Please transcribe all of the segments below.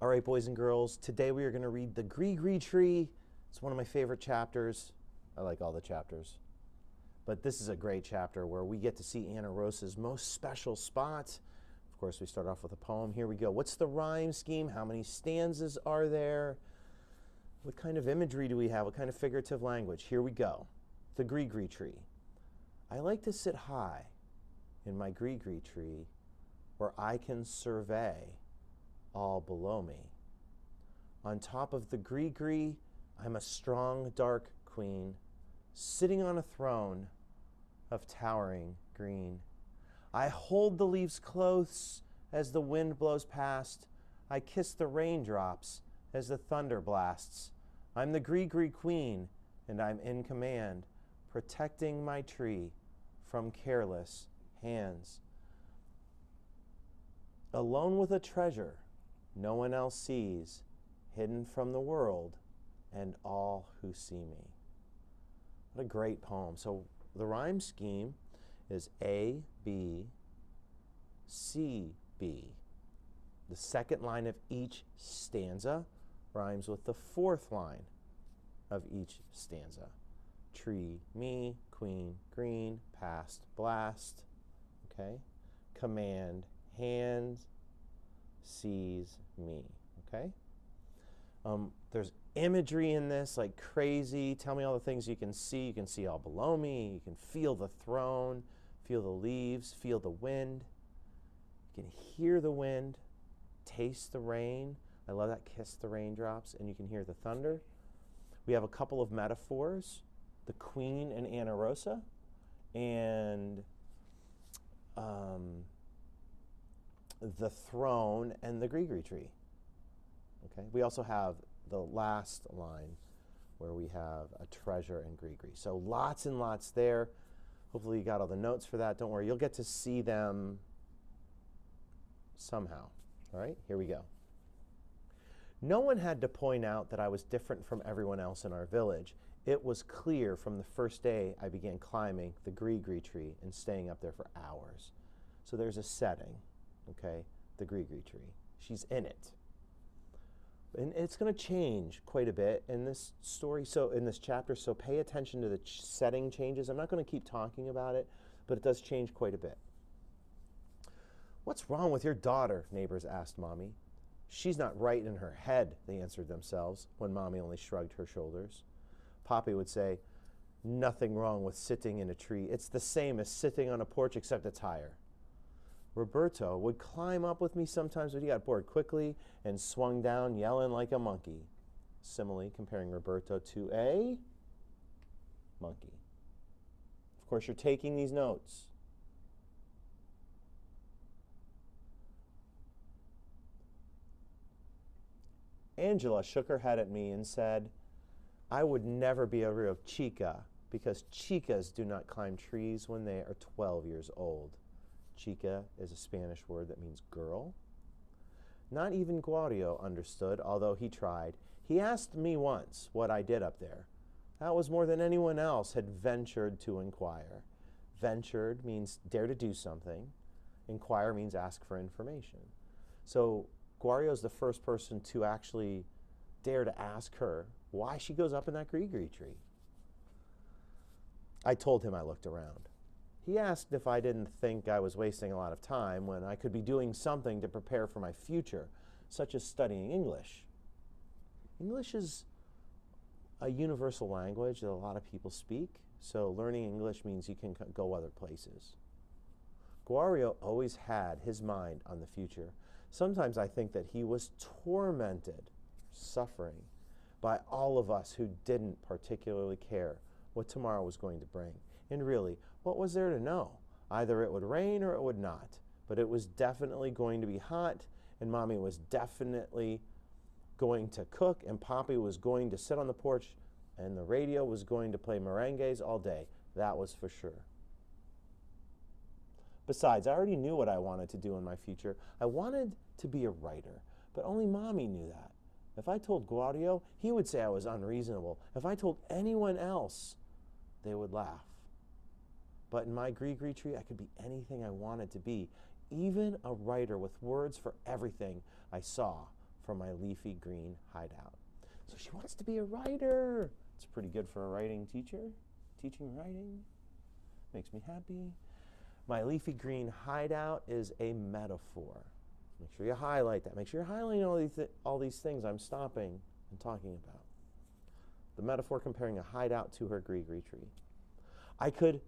All right, boys and girls, today we are going to read the grigri tree. It's one of my favorite chapters. I like all the chapters. But this is a great chapter where we get to see Anna Rosa's most special spot. Of course, we start off with a poem. Here we go. What's the rhyme scheme? How many stanzas are there? What kind of imagery do we have? What kind of figurative language? Here we go. The grigri tree. I like to sit high in my grigri tree where I can survey all below me. On top of the grigri, I'm a strong, dark queen, sitting on a throne of towering green. I hold the leaves close as the wind blows past. I kiss the raindrops as the thunder blasts. I'm the grigri queen, and I'm in command, protecting my tree from careless hands. Alone with a treasure no one else sees, hidden from the world and all who see me. What a great poem. So the rhyme scheme is A, B, C, B. The second line of each stanza rhymes with the fourth line of each stanza. Tree, me, queen, green, past, blast. Okay? Command, hands, sees me. Okay? There's imagery in this like crazy. Tell me all the things you can see. You can see all below me. You can feel the throne, feel the leaves, feel the wind. You can hear the wind, taste the rain. I love that, kiss the raindrops, and you can hear the thunder. We have a couple of metaphors, the queen and Anna Rosa, and the throne and the grigri tree. Okay. We also have the last line where we have a treasure and grigri. So lots and lots there. Hopefully you got all the notes for that. Don't worry, you'll get to see them somehow. All right, here we go. No one had to point out that I was different from everyone else in our village. It was clear from the first day I began climbing the grigri tree and staying up there for hours. So there's a setting, okay, the grigri tree. She's in it. And it's going to change quite a bit in this story, so in this chapter, so pay attention to the setting changes. I'm not going to keep talking about it, but it does change quite a bit. What's wrong with your daughter? Neighbors asked Mommy. She's not right in her head, they answered themselves, when Mommy only shrugged her shoulders. Poppy would say, nothing wrong with sitting in a tree. It's the same as sitting on a porch, except it's higher. Roberto would climb up with me sometimes, but he got bored quickly and swung down, yelling like a monkey. Simile comparing Roberto to a monkey. Of course, you're taking these notes. Angela shook her head at me and said, I would never be a real chica because chicas do not climb trees when they are 12 years old. Chica is a Spanish word that means girl. Not even Guario understood, although he tried. He asked me once what I did up there. That was more than anyone else had ventured to inquire. Ventured means dare to do something. Inquire means ask for information. So Guario is the first person to actually dare to ask her why she goes up in that grigri tree. I told him I looked around. He asked if I didn't think I was wasting a lot of time when I could be doing something to prepare for my future, such as studying English. English is a universal language that a lot of people speak, so learning English means you can go other places. Guario always had his mind on the future. Sometimes I think that he was tormented, suffering, by all of us who didn't particularly care what tomorrow was going to bring. And really, what was there to know? Either it would rain or it would not. But it was definitely going to be hot, and Mommy was definitely going to cook, and Poppy was going to sit on the porch, and the radio was going to play merengues all day. That was for sure. Besides, I already knew what I wanted to do in my future. I wanted to be a writer, but only Mommy knew that. If I told Guario, he would say I was unreasonable. If I told anyone else, they would laugh. But in my grigri tree, I could be anything I wanted to be, even a writer with words for everything I saw, from my leafy green hideout. So she wants to be a writer. It's pretty good for a writing teacher. Teaching writing makes me happy. My leafy green hideout is a metaphor. Make sure you highlight that. Make sure you're highlighting all these things I'm stopping and talking about. The metaphor comparing a hideout to her grigri tree.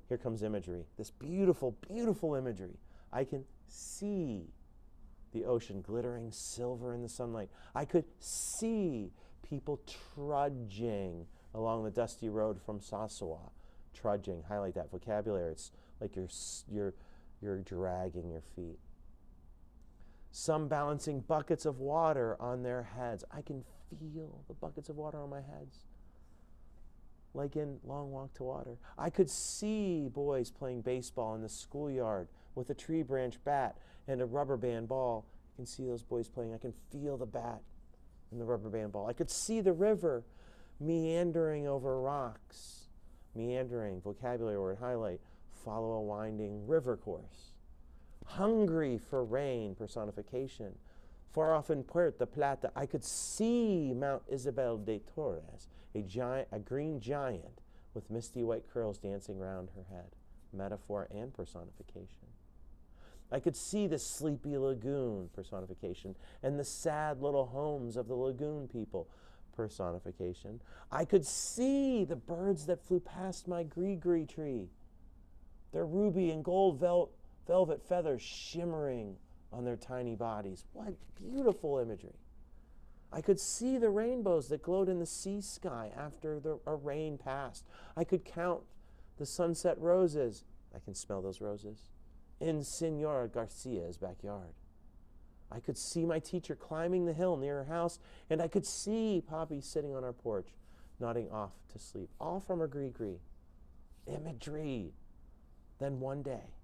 Here comes imagery, this beautiful, beautiful imagery. I can see the ocean glittering silver in the sunlight. I could see people trudging along the dusty road from Sasua. Trudging, highlight that vocabulary. It's like you're dragging your feet. Some balancing buckets of water on their heads. I can feel the buckets of water on my heads, like in Long Walk to Water. I could see boys playing baseball in the schoolyard with a tree branch bat and a rubber band ball. I can see those boys playing. I can feel the bat and the rubber band ball. I could see the river meandering over rocks. Meandering, vocabulary word, highlight. Follow a winding river course. Hungry for rain, personification. Far off in Puerto Plata, I could see Mount Isabel de Torres, a green giant with misty white curls dancing round her head. Metaphor and personification. I could see the sleepy lagoon, personification, and the sad little homes of the lagoon people, personification. I could see the birds that flew past my grigri tree, their ruby and gold velvet feathers shimmering on their tiny bodies. What beautiful imagery. I could see the rainbows that glowed in the sea sky after a rain passed. I could count the sunset roses. I can smell those roses in Senora Garcia's backyard. I could see my teacher climbing the hill near her house, and I could see Poppy sitting on our porch, nodding off to sleep, all from her grigri. Imagery. Then one day,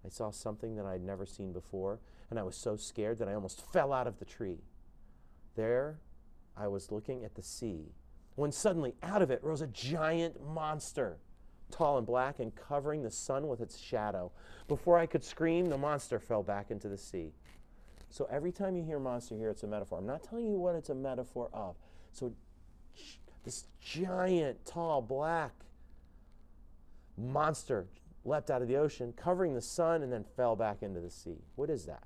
I saw something that I'd never seen before, and I was so scared that I almost fell out of the tree. There, I was looking at the sea, when suddenly out of it rose a giant monster, tall and black and covering the sun with its shadow. Before I could scream, the monster fell back into the sea. So every time you hear monster here, it's a metaphor. I'm not telling you what it's a metaphor of. So this giant, tall, black monster leapt out of the ocean, covering the sun, and then fell back into the sea. What is that?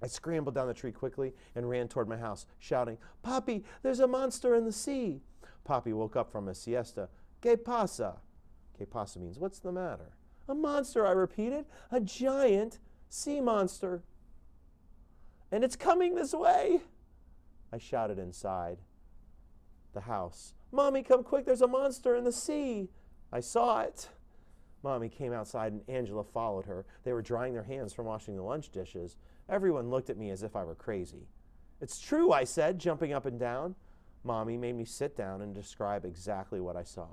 I scrambled down the tree quickly and ran toward my house, shouting, "Papi, there's a monster in the sea." Papi woke up from a siesta. "¿Qué pasa?" "¿Qué pasa?" means, "What's the matter?" "A monster," I repeated. "A giant sea monster. And it's coming this way." I shouted inside the house. "Mommy, come quick, there's a monster in the sea." I saw it. Mommy came outside and Angela followed her. They were drying their hands from washing the lunch dishes. Everyone looked at me as if I were crazy. "It's true," I said, jumping up and down. Mommy made me sit down and describe exactly what I saw.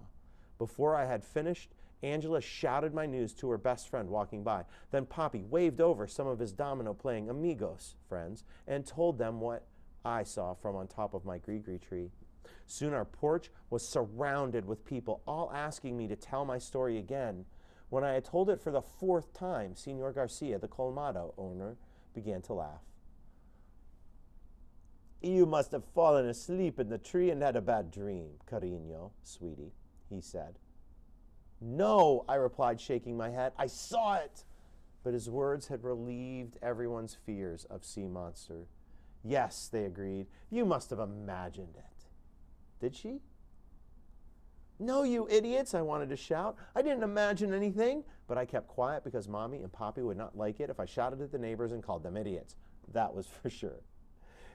Before I had finished, Angela shouted my news to her best friend walking by. Then Papi waved over some of his domino-playing amigos, friends, and told them what I saw from on top of my grigri tree. Soon our porch was surrounded with people, all asking me to tell my story again. When I had told it for the 4th time, Senor Garcia, the colmado owner, began to laugh. "You must have fallen asleep in the tree and had a bad dream, cariño, sweetie," he said. "No," I replied, shaking my head. "I saw it." But his words had relieved everyone's fears of sea monster. "Yes," they agreed. "You must have imagined it." Did she? "No, you idiots," I wanted to shout. "I didn't imagine anything." But I kept quiet because Mommy and Papi would not like it if I shouted at the neighbors and called them idiots. That was for sure.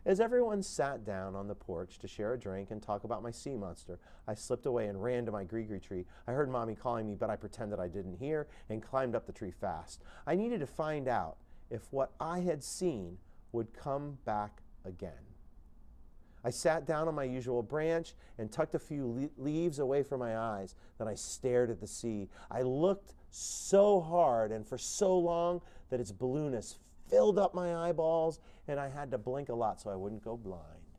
As everyone sat down on the porch to share a drink and talk about my sea monster, I slipped away and ran to my grigri tree. I heard Mommy calling me, but I pretended I didn't hear and climbed up the tree fast. I needed to find out if what I had seen would come back again. I sat down on my usual branch and tucked a few leaves away from my eyes. Then I stared at the sea. I looked so hard and for so long that its blueness filled up my eyeballs, and I had to blink a lot so I wouldn't go blind.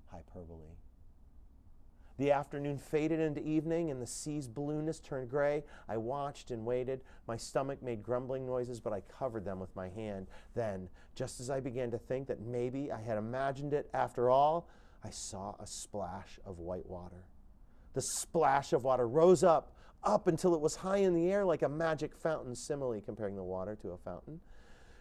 Hyperbole. The afternoon faded into evening, and the sea's blueness turned gray. I watched and waited. My stomach made grumbling noises, but I covered them with my hand. Then, just as I began to think that maybe I had imagined it after all, I saw a splash of white water. The splash of water rose up until it was high in the air like a magic fountain, simile comparing the water to a fountain.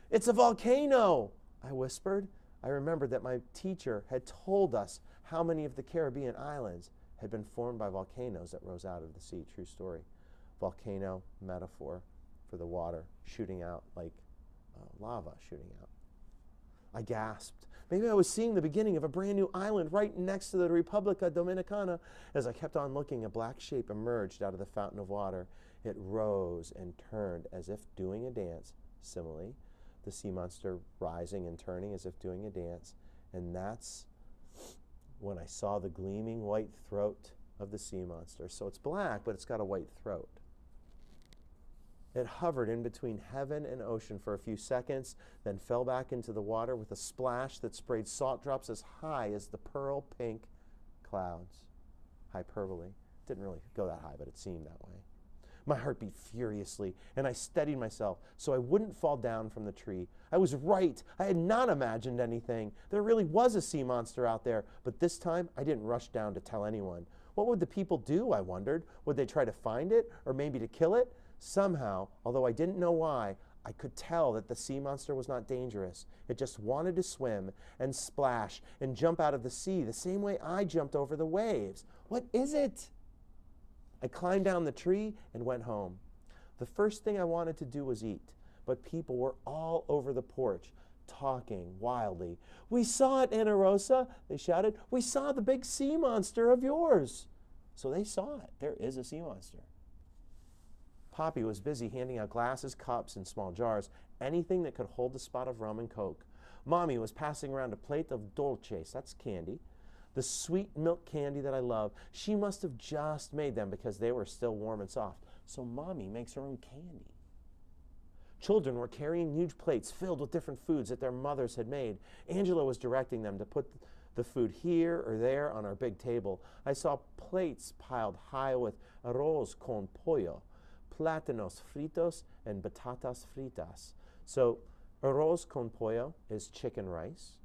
"It's a volcano," I whispered. I remembered that my teacher had told us how many of the Caribbean islands had been formed by volcanoes that rose out of the sea. True story. Volcano, metaphor for the water shooting out like lava shooting out. I gasped. Maybe I was seeing the beginning of a brand new island right next to the Repubblica Dominicana. As I kept on looking, a black shape emerged out of the fountain of water. It rose and turned as if doing a dance. Simile, the sea monster rising and turning as if doing a dance. And that's when I saw the gleaming white throat of the sea monster. So it's black, but it's got a white throat. It hovered in between heaven and ocean for a few seconds, then fell back into the water with a splash that sprayed salt drops as high as the pearl pink clouds. Hyperbole. Didn't really go that high, but it seemed that way. My heart beat furiously, and I steadied myself so I wouldn't fall down from the tree. I was right. I had not imagined anything. There really was a sea monster out there, but this time I didn't rush down to tell anyone. What would the people do, I wondered? Would they try to find it, or maybe to kill it? Somehow, although I didn't know why, I could tell that the sea monster was not dangerous. It just wanted to swim and splash and jump out of the sea the same way I jumped over the waves. What is it? I climbed down the tree and went home. The first thing I wanted to do was eat, but people were all over the porch, talking wildly. "We saw it, Ana Rosa," they shouted. "We saw the big sea monster of yours." So they saw it. There is a sea monster. Poppy was busy handing out glasses, cups, and small jars, anything that could hold a spot of rum and Coke. Mommy was passing around a plate of dolces, that's candy, the sweet milk candy that I love. She must have just made them because they were still warm and soft. So Mommy makes her own candy. Children were carrying huge plates filled with different foods that their mothers had made. Angela was directing them to put the food here or there on our big table. I saw plates piled high with arroz con pollo, plátanos fritos, and batatas fritas. So arroz con pollo is chicken rice.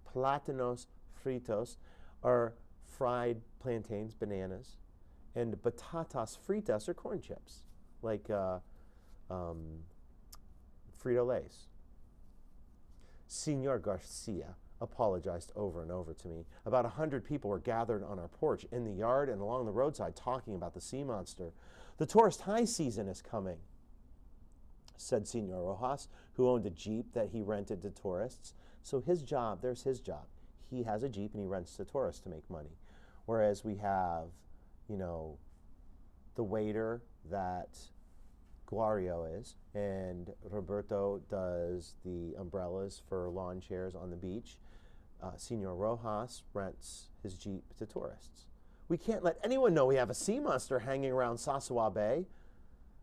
Plátanos fritos are fried plantains, bananas, and batatas fritas are corn chips, like Frito-Lays. Senor Garcia apologized over and over to me. About 100 people were gathered on our porch, in the yard, and along the roadside talking about the sea monster. "The tourist high season is coming," said Senor Rojas, who owned a Jeep that he rented to tourists. So his job, there's his job. He has a Jeep and he rents to tourists to make money. Whereas we have, the waiter that Guario is, and Roberto does the umbrellas for lawn chairs on the beach. Senor Rojas rents his Jeep to tourists. "We can't let anyone know we have a sea monster hanging around Sasua Bay."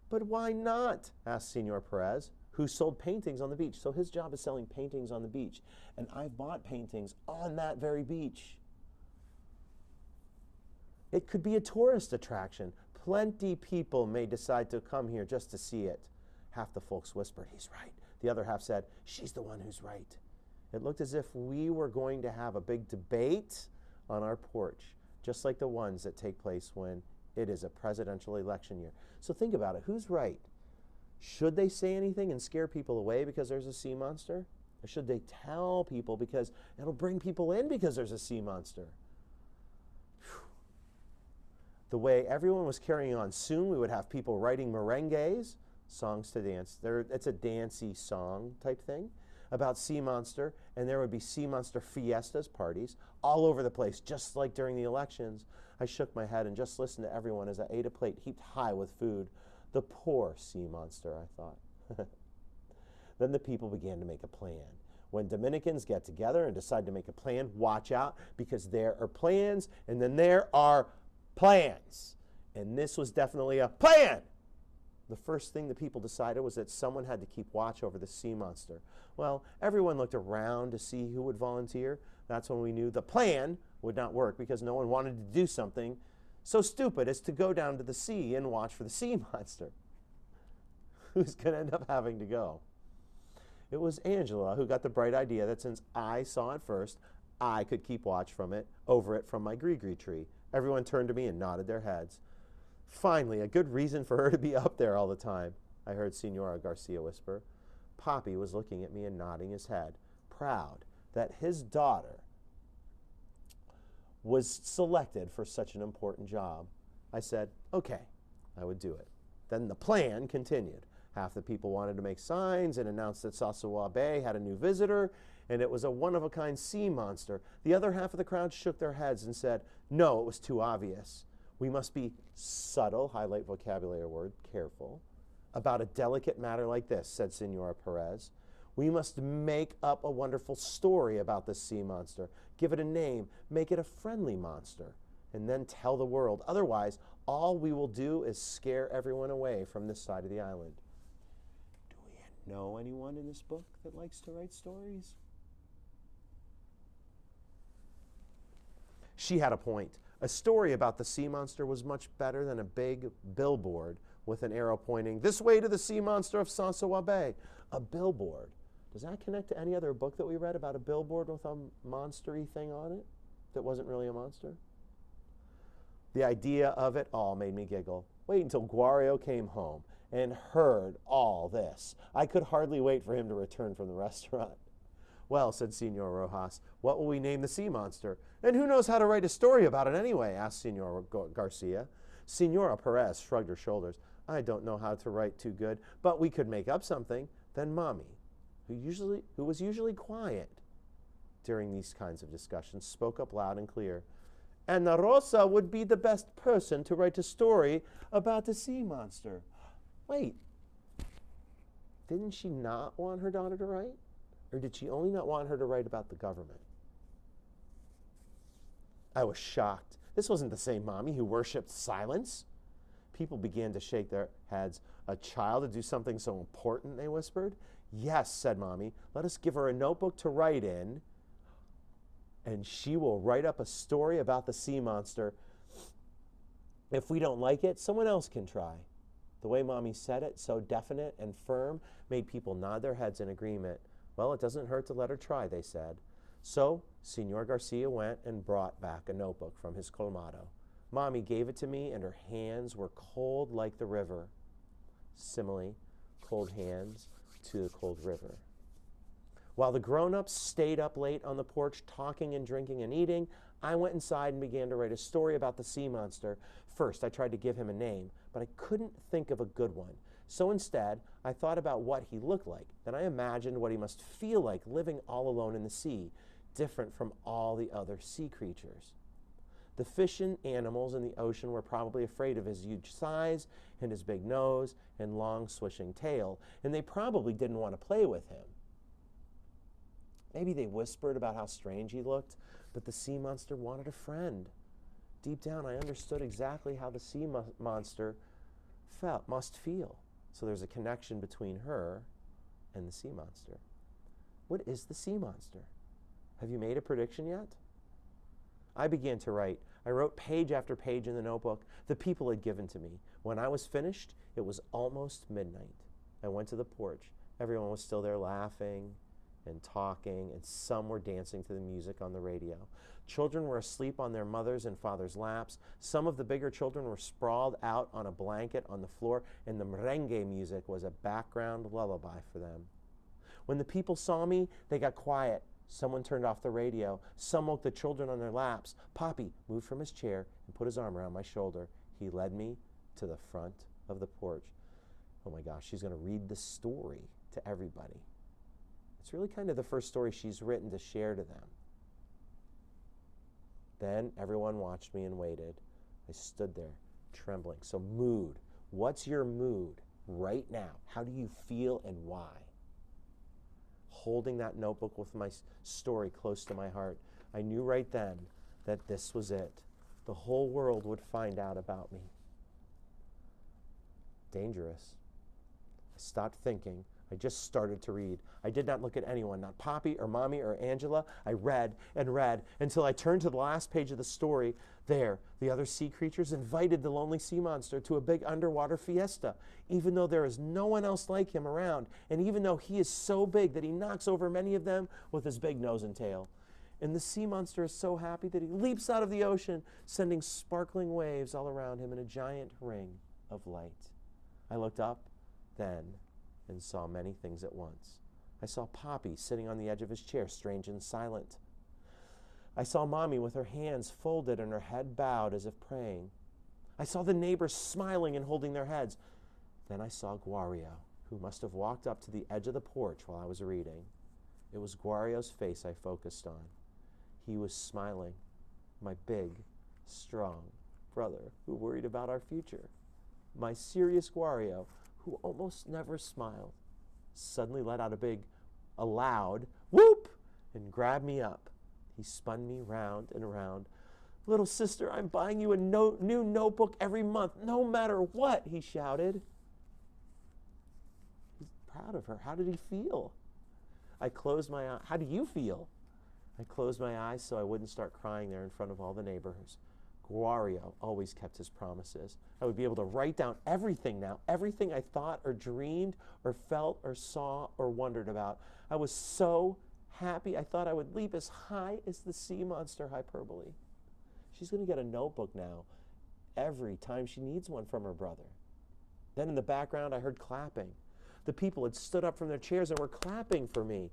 "But why not?" asked Senor Perez, who sold paintings on the beach. So his job is selling paintings on the beach. And I've bought paintings on that very beach. It could be a tourist attraction. Plenty people may decide to come here just to see it. Half the folks whispered, "He's right." The other half said, "She's the one who's right." It looked as if we were going to have a big debate on our porch, just like the ones that take place when it is a presidential election year. So think about it. Who's right? Should they say anything and scare people away because there's a sea monster? Or should they tell people because it'll bring people in because there's a sea monster? Whew. The way everyone was carrying on, soon we would have people writing merengues, songs to dance. It's a dancey song type thing about sea monster, and there would be sea monster fiestas, parties, all over the place, just like during the elections. I shook my head and just listened to everyone as I ate a plate heaped high with food. The poor sea monster, I thought. Then the people began to make a plan. When Dominicans get together and decide to make a plan, watch out, because there are plans, and then there are plans. And this was definitely a plan. the first thing the people decided was that someone had to keep watch over the sea monster. Well, everyone looked around to see who would volunteer. That's when we knew the plan would not work because no one wanted to do something so stupid as to go down to the sea and watch for the sea monster. Who's going to end up having to go? It was Angela who got the bright idea that since I saw it first, I could keep watch over it from my grigri tree. Everyone turned to me and nodded their heads. Finally, a good reason for her to be up there all the time, I heard Senora Garcia whisper. Poppy was looking at me and nodding his head, proud that his daughter was selected for such an important job. I said, okay, I would do it. Then the plan continued. Half the people wanted to make signs and announce that Sasua Bay had a new visitor, and it was a one-of-a-kind sea monster. The other half of the crowd shook their heads and said, no, it was too obvious. We must be subtle, highlight vocabulary word, careful, about a delicate matter like this, said Senora Perez. We must make up a wonderful story about this sea monster, give it a name, make it a friendly monster, and then tell the world. Otherwise, all we will do is scare everyone away from this side of the island. Do we know anyone in this book that likes to write stories? She had a point. A story about the sea monster was much better than a big billboard with an arrow pointing this way to the sea monster of Sasua Bay. A billboard. Does that connect to any other book that we read about a billboard with a monster-y thing on it that wasn't really a monster? The idea of it all made me giggle. Wait until Guario came home and heard all this. I could hardly wait for him to return from the restaurant. Well, said Senor Rojas, what will we name the sea monster? And who knows how to write a story about it anyway, asked Senor Garcia. Senora Perez shrugged her shoulders. I don't know how to write too good, but we could make up something. Then Mommy, who was usually quiet during these kinds of discussions, spoke up loud and clear. Ana Rosa would be the best person to write a story about the sea monster. Wait, didn't she not want her daughter to write? Or did she only not want her to write about the government? I was shocked. This wasn't the same Mommy who worshipped silence. People began to shake their heads. A child to do something so important, they whispered. Yes, said Mommy. Let us give her a notebook to write in, and she will write up a story about the sea monster. If we don't like it, someone else can try. The way Mommy said it, so definite and firm, made people nod their heads in agreement. Well, it doesn't hurt to let her try, they said. So, Senor Garcia went and brought back a notebook from his colmado. Mommy gave it to me, and her hands were cold like the river. Simile, cold hands to the cold river. While the grown-ups stayed up late on the porch talking and drinking and eating, I went inside and began to write a story about the sea monster. First, I tried to give him a name, but I couldn't think of a good one. So instead, I thought about what he looked like. Then I imagined what he must feel like living all alone in the sea, different from all the other sea creatures. The fish and animals in the ocean were probably afraid of his huge size and his big nose and long swishing tail, and they probably didn't want to play with him. Maybe they whispered about how strange he looked, but the sea monster wanted a friend. Deep down, I understood exactly how the sea monster must feel. So there's a connection between her and the sea monster. What is the sea monster? Have you made a prediction yet? I began to write. I wrote page after page in the notebook the people had given to me. When I was finished, it was almost midnight. I went to the porch. Everyone was still there laughing and talking, and some were dancing to the music on the radio. Children were asleep on their mothers' and fathers' laps. Some of the bigger children were sprawled out on a blanket on the floor, and the merengue music was a background lullaby for them. When the people saw me, they got quiet. Someone turned off the radio. Some woke the children on their laps. Poppy moved from his chair and put his arm around my shoulder. He led me to the front of the porch. Oh my gosh, she's going to read the story to everybody. It's really kind of the first story she's written to share to them. Then everyone watched me and waited. I stood there, trembling. So mood. What's your mood right now? How do you feel and why? Holding that notebook with my story close to my heart, I knew right then that this was it. The whole world would find out about me. Dangerous. I stopped thinking. I just started to read. I did not look at anyone, not Poppy or Mommy or Angela. I read and read until I turned to the last page of the story. There, the other sea creatures invited the lonely sea monster to a big underwater fiesta, even though there is no one else like him around, and even though he is so big that he knocks over many of them with his big nose and tail. And the sea monster is so happy that he leaps out of the ocean, sending sparkling waves all around him in a giant ring of light. I looked up then and saw many things at once. I saw Poppy sitting on the edge of his chair, strange and silent. I saw Mommy with her hands folded and her head bowed as if praying. I saw the neighbors smiling and holding their heads. Then I saw Guario, who must have walked up to the edge of the porch while I was reading. It was Guario's face I focused on. He was smiling, my big, strong brother who worried about our future. My serious Guario, who almost never smiled, suddenly let out a loud whoop and grabbed me up. He spun me round and round. Little sister, I'm buying you a new notebook every month, no matter what, he shouted. He's proud of her. How did he feel? I closed my eyes. How do you feel? I closed my eyes so I wouldn't start crying there in front of all the neighbors. Guario always kept his promises. I would be able to write down everything now, everything I thought or dreamed or felt or saw or wondered about. I was so happy I thought I would leap as high as the sea monster hyperbole. She's going to get a notebook now every time she needs one from her brother. Then in the background I heard clapping. The people had stood up from their chairs and were clapping for me.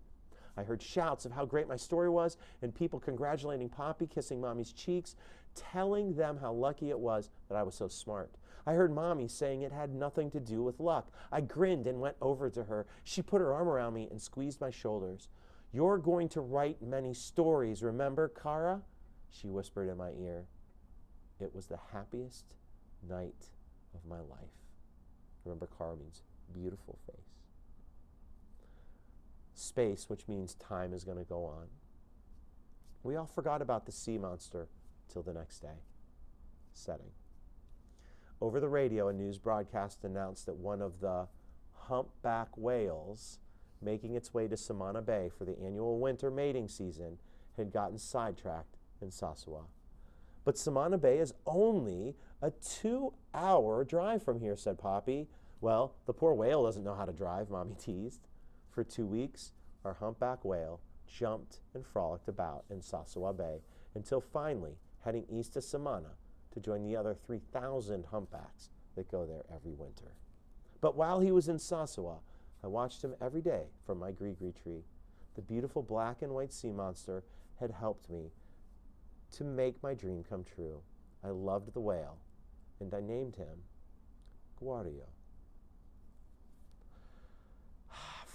I heard shouts of how great my story was and people congratulating Poppy, kissing Mommy's cheeks, telling them how lucky it was that I was so smart. I heard Mommy saying it had nothing to do with luck. I grinned and went over to her. She put her arm around me and squeezed my shoulders. You're going to write many stories, remember, Cara? She whispered in my ear. It was the happiest night of my life. Remember, Cara means beautiful face. Space, which means time is going to go on. We all forgot about the sea monster till the next day. Setting. Over the radio, a news broadcast announced that one of the humpback whales making its way to Samana Bay for the annual winter mating season had gotten sidetracked in Sasua. But Samana Bay is only a 2-hour drive from here, said Poppy. Well, the poor whale doesn't know how to drive, Mommy teased. For 2 weeks, our humpback whale jumped and frolicked about in Sasua Bay until finally heading east to Samana to join the other 3,000 humpbacks that go there every winter. But while he was in Sasua, I watched him every day from my grigri tree. The beautiful black and white sea monster had helped me to make my dream come true. I loved the whale, and I named him Guario.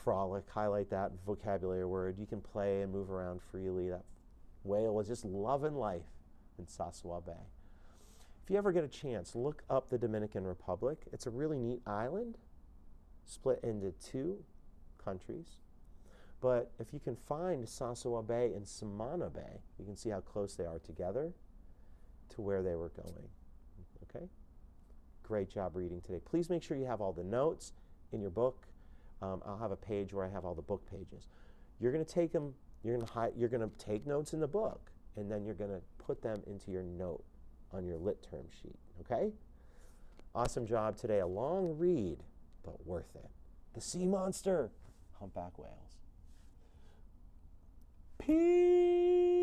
Frolic, highlight that vocabulary word. You can play and move around freely. That whale was just loving life in Sasua Bay. If you ever get a chance, look up the Dominican Republic. It's a really neat island, split into 2 countries. But if you can find Sasua Bay and Samana Bay, you can see how close they are together to where they were going. Okay? Great job reading today. Please make sure you have all the notes in your book. I'll have a page where I have all the book pages. You're going to take them, you're going to take notes in the book, and then you're going to put them into your note on your lit term sheet, okay? Awesome job today. A long read, but worth it. The sea monster, humpback whales. Peace.